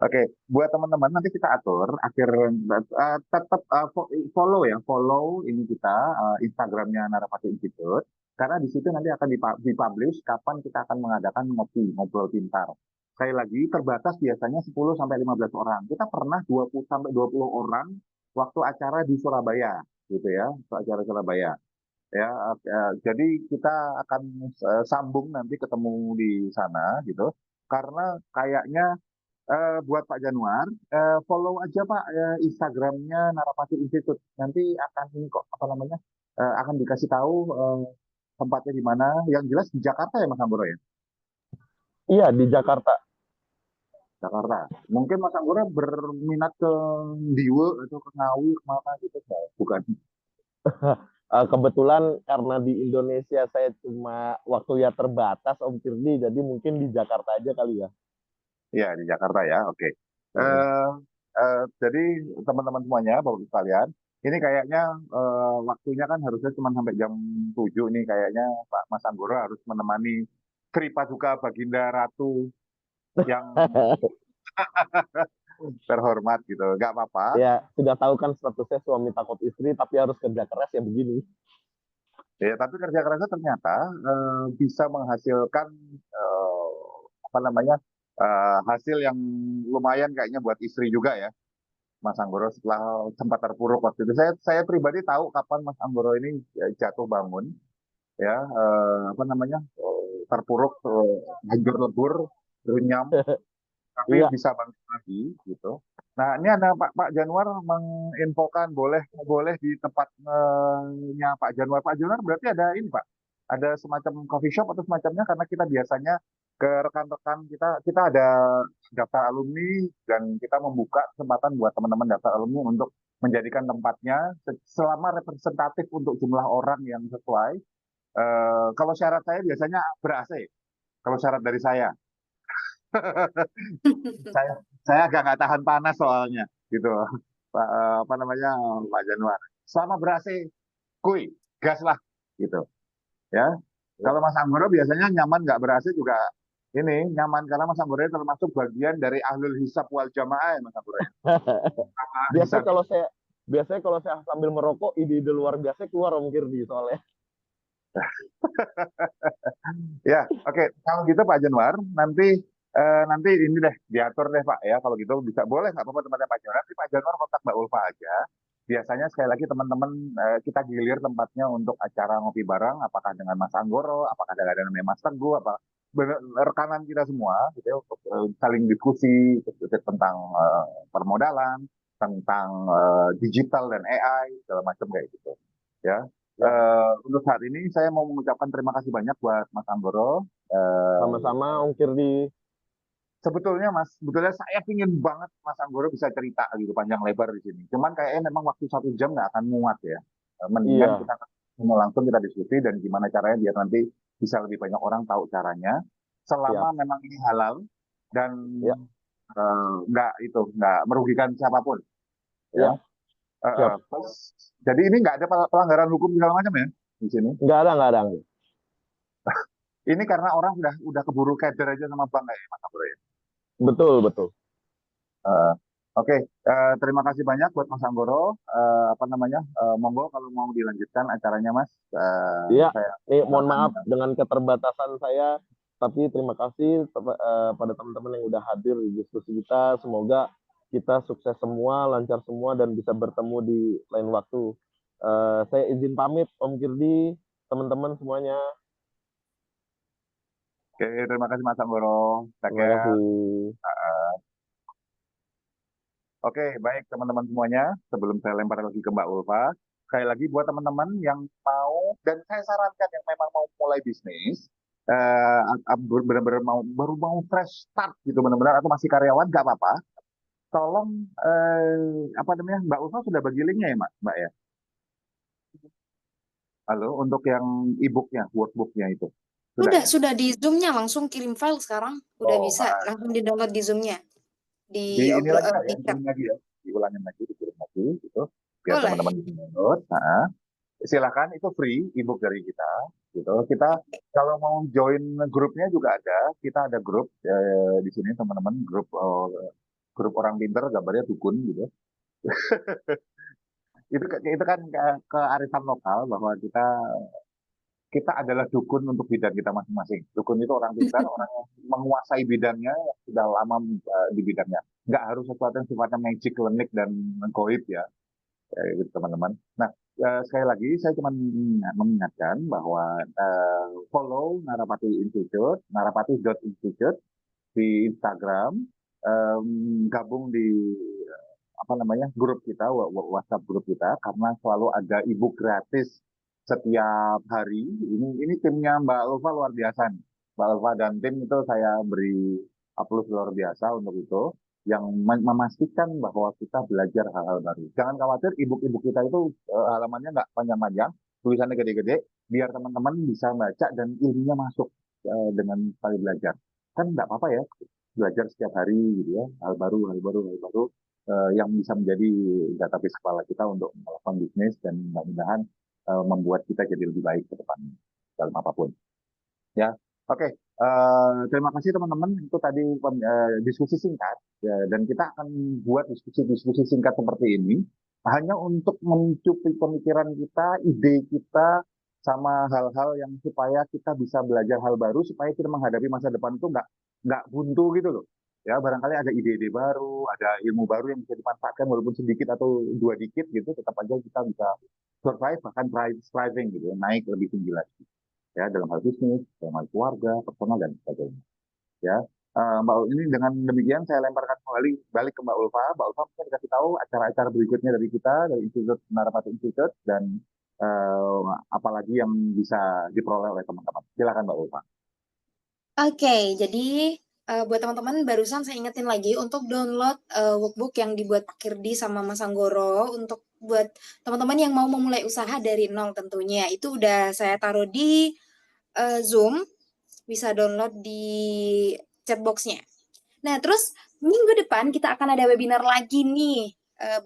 Oke, buat teman-teman nanti kita atur akhir tetap follow ya, follow ini kita Instagramnya Narapati Institute karena di situ nanti akan dipublish kapan kita akan mengadakan ngopi ngobrol pintar. Sekali lagi terbatas biasanya 10 sampai 15 orang. Kita pernah 20 sampai 20 orang waktu acara di Surabaya gitu ya, waktu acara Surabaya. Ya, jadi kita akan sambung nanti ketemu di sana gitu. Karena kayaknya buat Pak Januar, follow aja Pak Instagramnya Narapati Institute. Nanti akan ini kok apa namanya akan dikasih tahu tempatnya di mana. Yang jelas di Jakarta ya Mas Anggoro ya, Iya, di Jakarta. Jakarta. Mungkin Mas Anggoro berminat ke Diwe atau ke Ngawi kemana gitu, nggak? Bukan? Kebetulan karena di Indonesia saya cuma waktu ya terbatas Om Girdi, jadi mungkin di Jakarta aja kali ya. Iya di Jakarta ya, oke. Eh, jadi teman-teman semuanya, Bapak Ibu sekalian, ini kayaknya waktunya kan harusnya cuma sampai jam 7 nih kayaknya Pak Mas Anggoro harus menemani Sri Paduka Baginda Ratu yang terhormat gitu. Gak apa-apa. Ya, sudah tahu kan statusnya suami takut istri, tapi harus kerja keras ya begini. Ya, tapi kerja kerasnya ternyata bisa menghasilkan apa namanya hasil yang lumayan kayaknya buat istri juga ya. Mas Anggoro setelah sempat terpuruk waktu itu. Saya pribadi tahu kapan Mas Anggoro ini jatuh bangun, ya apa namanya terpuruk, hancur lebur, runyam, tapi Iya, bisa bangkit lagi gitu. Nah ini ada Pak Januar menginfokan boleh boleh di tempatnya Pak Januar. Pak Januar berarti ada ini Pak, ada semacam coffee shop atau semacamnya karena kita biasanya ke rekan-rekan kita ada daftar alumni dan kita membuka kesempatan buat teman-teman daftar alumni untuk menjadikan tempatnya selama representatif untuk jumlah orang yang sesuai. Kalau syarat saya biasanya ber-AC. Kalau syarat dari saya saya agak nggak tahan panas soalnya gitu. Apa namanya Pak Januar. Selama ber-AC, kuy, gas lah gitu. Ya, ya. kalau Mas Anggoro biasanya nyaman nggak ber-AC juga ini nyaman karena Mas Anggoro termasuk bagian dari ahlul hisab wal jamaah ya Mas Anggoro ya. Biasanya Hisab. kalau saya biasanya kalau saya sambil merokok, ide-ide luar biasa keluar Om Girdi soalnya. Ya, oke. Kalau gitu Pak Januar, nanti ini deh diatur deh Pak ya. Kalau gitu bisa boleh nggak apa-apa tempatnya Pak Januar. Nanti Pak Januar kontak Mbak Ulfa aja. Biasanya sekali lagi teman-teman kita gilir tempatnya untuk acara ngopi bareng. Apakah dengan Mas Anggoro, apakah dengan Mas Teguh, apa rekanan kita semua gitu ya untuk saling diskusi tentang permodalan, tentang digital dan AI segala macam kayak gitu. Ya, Ya, untuk saat ini saya mau mengucapkan terima kasih banyak buat Mas Anggoro. sama-sama Om Girdi. Sebetulnya saya ingin banget Mas Anggoro bisa cerita gitu panjang lebar di sini. Cuman kayaknya memang waktu 1 jam nggak akan muat ya. Mendingan Iya, kita ketemu langsung kita diskusi dan gimana caranya biar nanti bisa lebih banyak orang tahu caranya. siap. Selama memang ini halal dan Ya, nggak merugikan siapapun. Ya. ya, siap. Jadi ini nggak ada pelanggaran hukum segala macam ya di sini. Nggak ada, nggak ada. Ini karena orang udah keburu keder aja sama bank kayak Mas Abro ya. Betul, betul. Eh, Oke, terima kasih banyak buat Mas Anggoro. Apa namanya? Monggo kalau mau dilanjutkan acaranya Mas. Iya, Saya nih mohon silakan. maaf dengan keterbatasan saya, tapi terima kasih pada teman-teman yang udah hadir di diskusi kita. Semoga kita sukses semua, lancar semua, dan bisa bertemu di lain waktu. Saya izin pamit, Om Girdi, teman-teman semuanya. Oke, terima kasih Mas Anggoro. Take Terima care. kasih. Oke, baik teman-teman semuanya. Sebelum saya lempar lagi ke Mbak Ulfa, sekali lagi buat teman-teman yang mau dan saya sarankan yang memang mau mulai bisnis, benar-benar baru mau fresh start gitu benar-benar atau masih karyawan nggak apa-apa. Tolong apa namanya Mbak Ulfa sudah bagi linknya ya Mbak ya. Halo, untuk yang e-booknya, workbooknya itu sudah ya. Sudah di Zoom-nya langsung kirim file sekarang. Udah Oh, bisa langsung di-download di Zoom-nya. di Di ini lagi lah ya, di chat. dikirim lagi ya, diulangin lagi, dikirim lagi gitu, biar Boleh. teman-teman bisa download. Nah, silakan itu free ebook dari kita gitu. Kita kalau mau join grupnya juga ada, kita ada grup di sini teman-teman, grup orang pinter gambarnya dukun gitu. Itu kan kearifan lokal bahwa kita kita adalah dukun untuk bidang kita masing-masing. Dukun itu orang pintar, orang yang menguasai bidangnya, yang sudah lama di bidangnya. Nggak harus sesuatu yang sifatnya magic, klinik, dan goib ya, gitu teman-teman. Nah, sekali lagi saya cuma mengingatkan bahwa follow Narapati Institute, narapati.institute di Instagram, gabung di apa namanya grup kita, WhatsApp grup kita, karena selalu ada ebook gratis setiap hari. Ini timnya Mbak Ulfa luar biasa nih. Mbak Ulfa dan tim itu saya beri aplaus luar biasa untuk itu, yang memastikan bahwa kita belajar hal-hal baru. Jangan khawatir, ebook kita itu halamannya nggak panjang-panjang, tulisannya gede-gede, biar teman-teman bisa baca dan ilmunya masuk dengan sekali belajar. Kan nggak apa-apa ya, belajar setiap hari gitu ya, hal baru, hal baru, hal baru, yang bisa menjadi database kepala kita untuk melakukan bisnis dan mudah-mudahan membuat kita jadi lebih baik ke depan dalam apapun. Ya, oke. Terima kasih teman-teman. Itu tadi diskusi singkat ya, dan kita akan buat diskusi-diskusi singkat seperti ini hanya untuk mencuci pemikiran kita, ide kita, sama hal-hal yang supaya kita bisa belajar hal baru supaya kita menghadapi masa depan itu nggak buntu gitu loh. Ya, barangkali ada ide-ide baru, ada ilmu baru yang bisa dimanfaatkan walaupun sedikit atau dua dikit gitu, tetap aja kita bisa survive bahkan thriving gitu, naik lebih tinggi lagi ya dalam hal bisnis, dalam hal keluarga, personal dan sebagainya. Ya, Mbak ini dengan demikian saya lemparkan kembali balik ke Mbak Ulfa. Mbak Ulfa mungkin kasih tahu acara-acara berikutnya dari kita dari Institut Narapati Institute dan apalagi yang bisa diperoleh oleh teman-teman. Silakan Mbak Ulfa. Oke, jadi buat teman-teman barusan saya ingetin lagi untuk download workbook yang dibuat Pak Kirdi sama Mas Anggoro untuk buat teman-teman yang mau memulai usaha dari nol tentunya. Itu udah saya taruh di Zoom, bisa download di chatbox-nya. Nah, terus minggu depan kita akan ada webinar lagi nih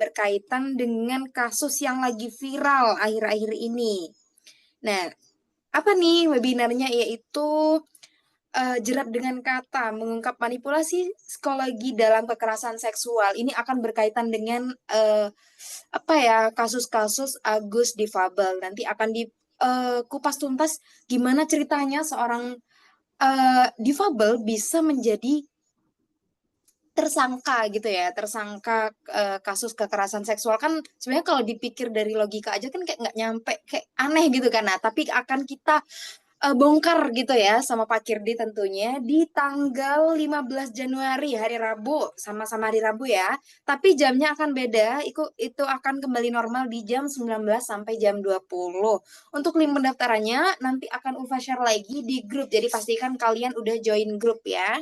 berkaitan dengan kasus yang lagi viral akhir-akhir ini. Nah, apa nih webinarnya yaitu jerat dengan kata mengungkap manipulasi psikologi dalam kekerasan seksual. Ini akan berkaitan dengan apa ya kasus-kasus Agus difabel. Nanti akan dikupas tuntas gimana ceritanya seorang difabel bisa menjadi tersangka gitu ya, tersangka kasus kekerasan seksual kan sebenarnya kalau dipikir dari logika aja kan kayak nggak nyampe, kayak aneh gitu kan. Nah, tapi akan kita bongkar gitu ya sama Pak Kirdi tentunya di tanggal 15 Januari hari Rabu, sama-sama hari Rabu ya. Tapi jamnya akan beda, itu akan kembali normal di jam 19 sampai jam 20. Untuk link pendaftarannya nanti akan Ulfa share lagi di grup. Jadi pastikan kalian udah join grup ya.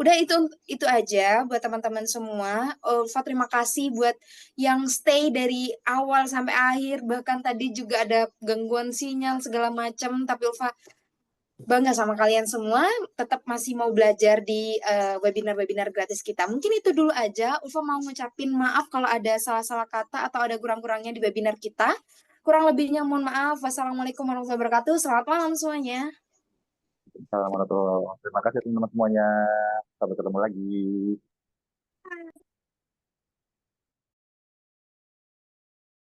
Udah itu aja buat teman-teman semua. Ulfa terima kasih buat yang stay dari awal sampai akhir, bahkan tadi juga ada gangguan sinyal segala macam, tapi Ulfa bangga sama kalian semua, tetap masih mau belajar di webinar-webinar gratis kita. Mungkin itu dulu aja. Ulfa mau ngucapin maaf kalau ada salah-salah kata atau ada kurang-kurangnya di webinar kita. Kurang lebihnya mohon maaf. Wassalamualaikum warahmatullahi wabarakatuh. Selamat malam semuanya. Assalamualaikum. Terima kasih teman-teman semuanya. Sampai ketemu lagi.